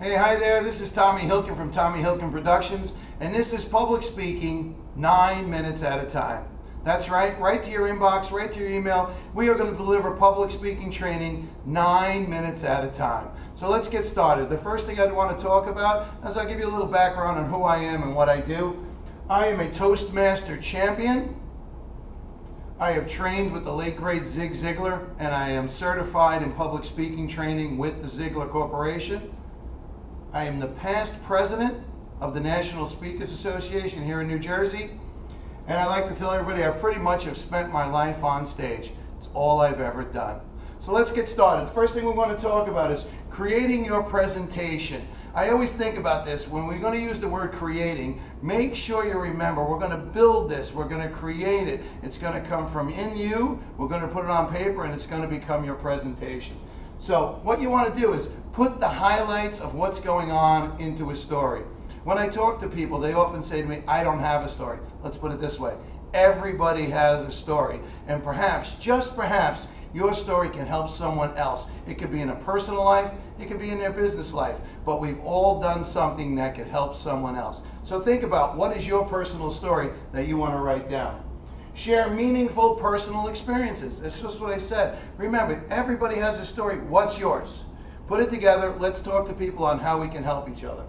Hey, hi there. This is Tommy Hilkin from Tommy Hilkin Productions, and this is public speaking 9 minutes at a time. That's right to your inbox, right to your email. We are going to deliver public speaking training 9 minutes at a time. So let's get started. The first thing I want to talk about is I'll give you a little background on who I am and what I do. I am a Toastmaster champion. I have trained with the late great Zig Ziglar, and I am certified in public speaking training with the Ziglar Corporation. I am the past president of the National Speakers Association here in New Jersey. And I like to tell everybody I pretty much have spent my life on stage. It's all I've ever done. So let's get started. The first thing we want to talk about is creating your presentation. I always think about this. When we're going to use the word creating, make sure you remember we're going to build this. We're going to create it. It's going to come from in you. We're going to put it on paper, and it's going to become your presentation. So what you want to do is put the highlights of what's going on into a story. When I talk to people, they often say to me, I don't have a story. Let's put it this way. Everybody has a story. And perhaps, just perhaps, your story can help someone else. It could be in a personal life, it could be in their business life, but we've all done something that could help someone else. So think about what is your personal story that you want to write down. Share meaningful personal experiences. That's just what I said. Remember, everybody has a story. What's yours? Put it together. Let's talk to people on how we can help each other.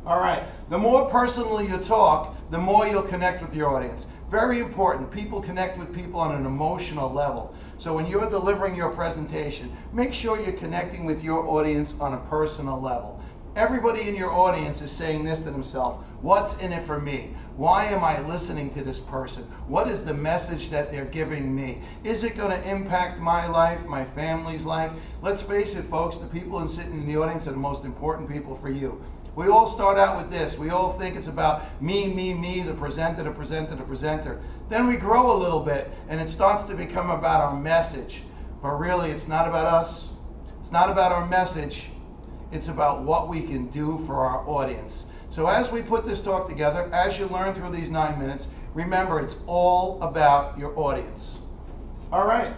All right. The more personally you talk, the more you'll connect with your audience. Very important. People connect with people on an emotional level. So when you're delivering your presentation, make sure you're connecting with your audience on a personal level. Everybody in your audience is saying this to themselves. What's in it for me? Why am I listening to this person? What is the message that they're giving me? Is it going to impact my life, my family's life? Let's face it, folks, the people sitting in the audience are the most important people for you. We all start out with this. We all think it's about me, the presenter, the presenter, the presenter. Then we grow a little bit, and it starts to become about our message. But really, it's not about us. It's not about our message. It's about what we can do for our audience. So as we put this talk together, as you learn through these 9 minutes, remember it's all about your audience. All right.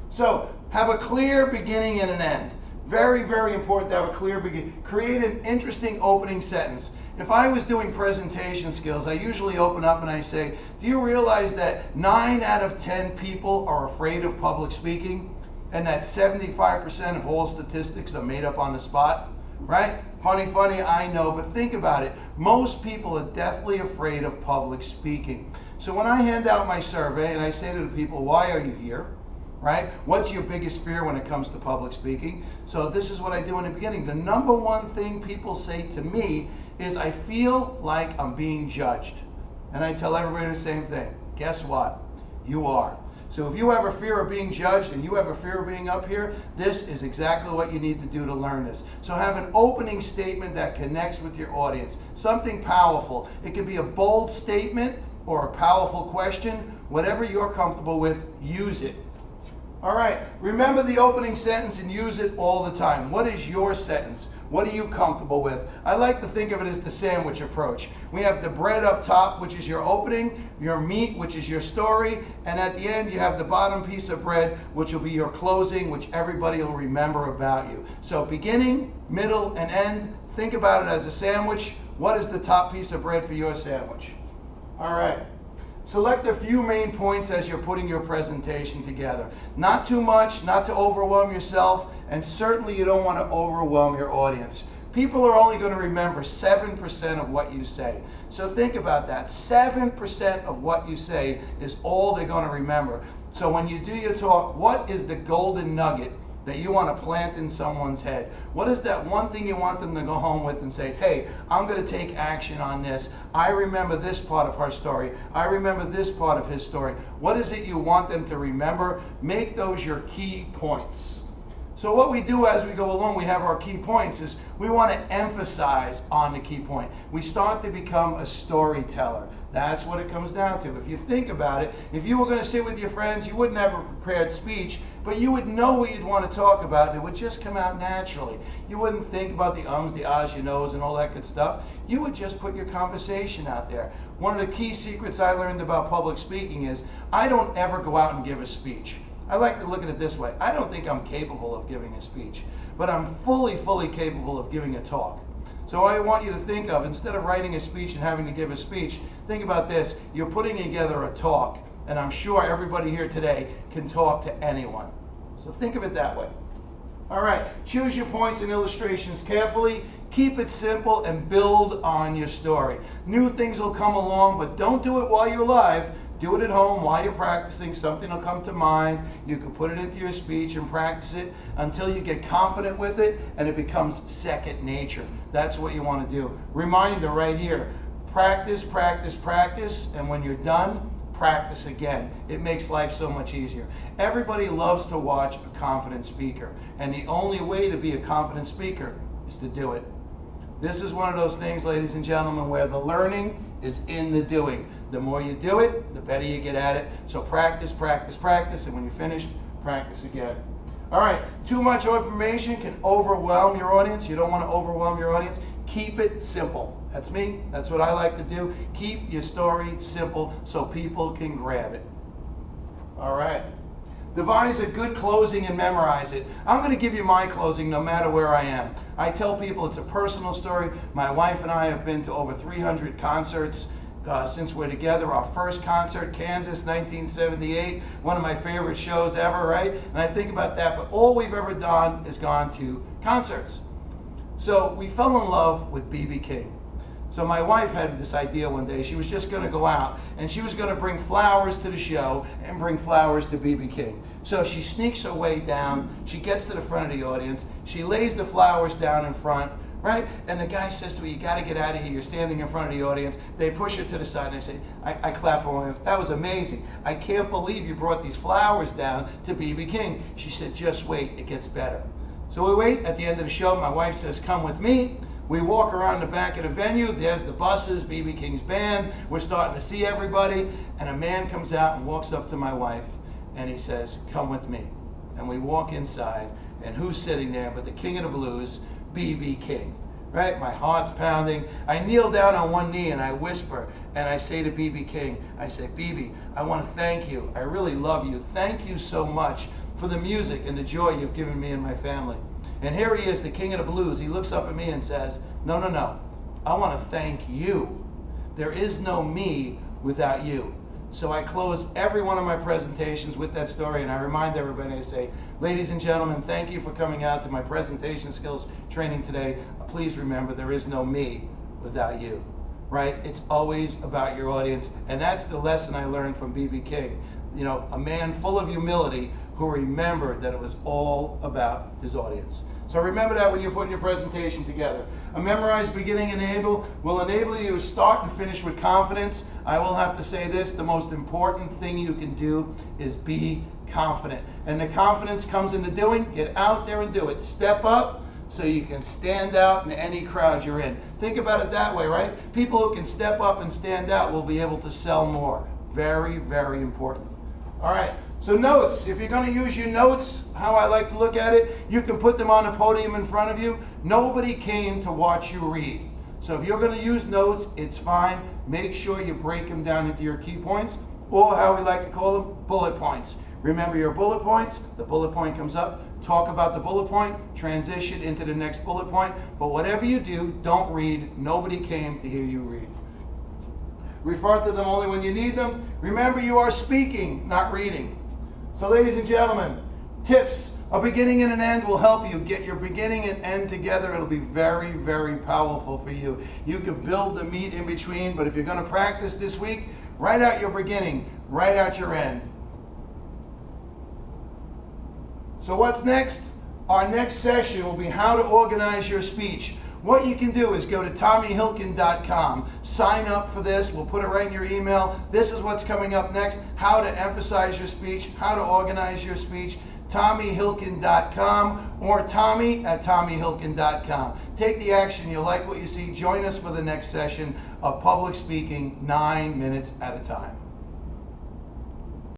So have a clear beginning and an end. Very, very important to have a clear beginning. Create an interesting opening sentence. If I was doing presentation skills, I usually open up and I say, do you realize that 9 out of 10 people are afraid of public speaking? And that 75% of all statistics are made up on the spot? Right? Funny, I know, but think about it. Most people are deathly afraid of public speaking. So when I hand out my survey and I say to the people, why are you here? Right? What's your biggest fear when it comes to public speaking? So this is what I do in the beginning. The number one thing people say to me is, I feel like I'm being judged. And I tell everybody the same thing. Guess what? You are. So if you have a fear of being judged and you have a fear of being up here, this is exactly what you need to do to learn this. So have an opening statement that connects with your audience. Something powerful. It could be a bold statement or a powerful question. Whatever you're comfortable with, use it. All right, remember the opening sentence and use it all the time. What is your sentence? What are you comfortable with? I like to think of it as the sandwich approach. We have the bread up top, which is your opening, your meat, which is your story, and at the end you have the bottom piece of bread, which will be your closing, which everybody will remember about you. So beginning, middle, and end, think about it as a sandwich. What is the top piece of bread for your sandwich? All right. Select a few main points as you're putting your presentation together. Not too much, not to overwhelm yourself, and certainly you don't want to overwhelm your audience. People are only going to remember 7% of what you say. So think about that. 7% of what you say is all they're going to remember. So when you do your talk, what is the golden nugget that you want to plant in someone's head? What is that one thing you want them to go home with and say, hey, I'm going to take action on this. I remember this part of her story. I remember this part of his story. What is it you want them to remember? Make those your key points. So what we do as we go along, we have our key points, is we want to emphasize on the key point. We start to become a storyteller. That's what it comes down to. If you think about it, if you were going to sit with your friends, you wouldn't have a prepared speech, but you would know what you'd want to talk about, and it would just come out naturally. You wouldn't think about the ums, the ahs, your knows, and all that good stuff. You would just put your conversation out there. One of the key secrets I learned about public speaking is I don't ever go out and give a speech. I like to look at it this way. I don't think I'm capable of giving a speech, but I'm fully capable of giving a talk. So I want you to think of, instead of writing a speech and having to give a speech, think about this. You're putting together a talk, and I'm sure everybody here today can talk to anyone. So think of it that way. All right, choose your points and illustrations carefully. Keep it simple and build on your story. New things will come along, but don't do it while you're live. Do it at home while you're practicing. Something will come to mind. You can put it into your speech and practice it until you get confident with it and it becomes second nature. That's what you want to do. Reminder right here. Practice, practice, practice, and when you're done, practice again. It makes life so much easier. Everybody loves to watch a confident speaker, and the only way to be a confident speaker is to do it. This is one of those things, ladies and gentlemen, where the learning is in the doing. The more you do it, the better you get at it. So practice, practice, practice, and when you're finished, practice again. All right, too much information can overwhelm your audience. You don't want to overwhelm your audience. Keep it simple. That's me. That's what I like to do. Keep your story simple so people can grab it. All right. Devise a good closing and memorize it. I'm going to give you my closing no matter where I am. I tell people it's a personal story. My wife and I have been to over 300 concerts since we're together. Our first concert, Kansas, 1978, one of my favorite shows ever, right? And I think about that, but all we've ever done is gone to concerts. So we fell in love with B.B. King. So my wife had this idea one day. She was just going to go out and she was going to bring flowers to the show and bring flowers to B.B. King. So she sneaks her way down. She gets to the front of the audience. She lays the flowers down in front, right? And the guy says to her, you got to get out of here. You're standing in front of the audience. They push her to the side and I say, I clap for my wife. That was amazing. I can't believe you brought these flowers down to B.B. King. She said, just wait, it gets better. So we wait. At the end of the show, my wife says, come with me. We walk around the back of the venue. There's the buses, B.B. King's band. We're starting to see everybody. And a man comes out and walks up to my wife and he says, come with me. And we walk inside and who's sitting there but the king of the blues, B.B. King. Right? My heart's pounding. I kneel down on one knee and I whisper and I say to B.B. King, I say, B.B., I want to thank you. I really love you. Thank you so much for the music and the joy you've given me and my family. And here he is, the king of the blues. He looks up at me and says, no, no, no. I want to thank you. There is no me without you. So I close every one of my presentations with that story, and I remind everybody, I say, ladies and gentlemen, thank you for coming out to my presentation skills training today. Please remember, there is no me without you, right? It's always about your audience, and that's the lesson I learned from B.B. King. You know, a man full of humility who remembered that it was all about his audience. So remember that when you're putting your presentation together. A memorized beginning will enable you to start and finish with confidence. I will have to say this, the most important thing you can do is be confident. And the confidence comes in the doing. Get out there and do it. Step up so you can stand out in any crowd you're in. Think about it that way, right? People who can step up and stand out will be able to sell more. Very, very important. All right. So notes, if you're going to use your notes, how I like to look at it, you can put them on a podium in front of you. Nobody came to watch you read. So if you're going to use notes, it's fine. Make sure you break them down into your key points, or how we like to call them, bullet points. Remember your bullet points. The bullet point comes up. Talk about the bullet point. Transition into the next bullet point. But whatever you do, don't read. Nobody came to hear you read. Refer to them only when you need them. Remember, you are speaking, not reading. So ladies and gentlemen, tips. A beginning and an end will help you get your beginning and end together. It'll be very, very powerful for you. You can build the meat in between, but if you're going to practice this week, write out your beginning, write out your end. So what's next? Our next session will be how to organize your speech. What you can do is go to TommyHilkin.com, sign up for this, we'll put it right in your email. This is what's coming up next, how to emphasize your speech, how to organize your speech, TommyHilkin.com or Tommy@TommyHilkin.com. Take the action, you like what you see, join us for the next session of public speaking 9 minutes at a time.